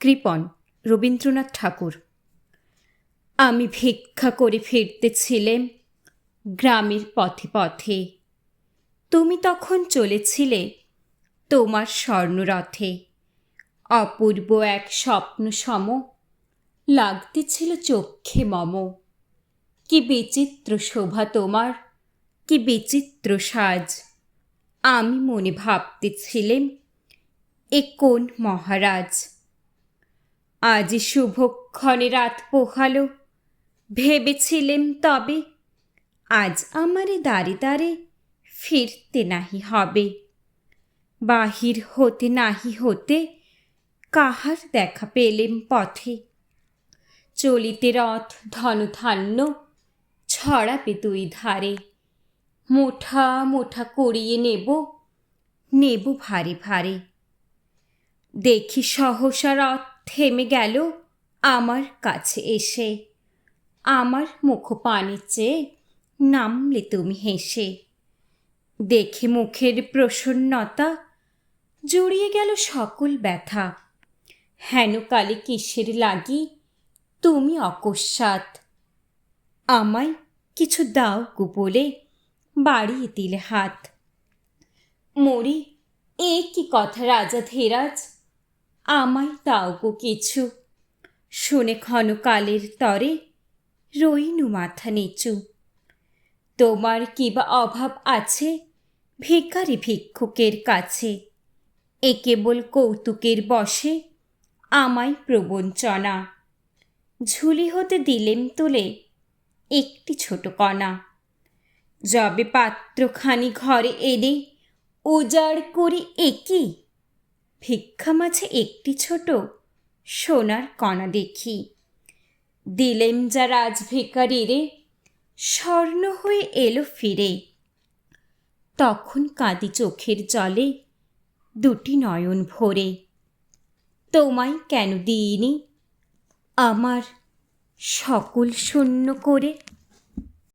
কৃপণ রবীন্দ্রনাথ ঠাকুর। আমি ভিক্ষা করে ফিরতেছিলেম গ্রামের পথে পথে। তুমি তখন চলেছিলে তোমার স্বর্ণরথে। অপূর্ব এক স্বপ্ন সম লাগতেছিল চক্ষে মম। কি বিচিত্র শোভা তোমার, কি বিচিত্র সাজ। আমি মনে ভাবতেছিলেম এ কোন মহারাজ। আজ শুভক্ষণে রাত পোহালো, ভেবেছিলেম তবে আজ আমারে দ্বারে দ্বারে ফিরতে নাহি হবে। বাহির হতে নাহি হতে কাহার দেখা পেলেম পথে। চলিতে রথ ধনধান্য ছড়াবে দুই ধারে। মোঠা মোঠা করিয়ে নেব, নেব ভারে ভারে। দেখি সহসা রথ থেমে গেল আমার কাছে এসে। আমার মুখপানে চেয়ে নামলে তুমি হেসে। দেখে মুখের প্রসন্নতা জুড়িয়ে গেল সকল ব্যথা। হেন কালে কিসের লাগি তুমি অকস্মাৎ আমায় কিছু দাও গো বলে বাড়িয়ে দিলে হাত। মরি, এ কি কথা রাজা ধীরাজ, আমায় দাও গো কিছু। শুনে ক্ষণকালের তরে রইনু মাথা নিচু। তোমার কি বা অভাব আছে ভিখারি ভিক্ষুকের কাছে। এ কেবল কৌতুকের বশে আমায় প্রবঞ্চনা। ঝুলি হতে দিলেম তুলে একটি ছোট কণা। যবে পাত্রখানি ঘরে এনে উজাড় করি একি, ভিক্ষা মাঝে একটি ছোট সোনার কণা দেখি। দিলেম যা রাজভিখারিরে, স্বর্ণ হয়ে এলো ফিরে। তখন কাঁদি চোখের জলে দুটি নয়ন ভরে। তোমায় কেন দিইনি আমার সকল শূন্য করে।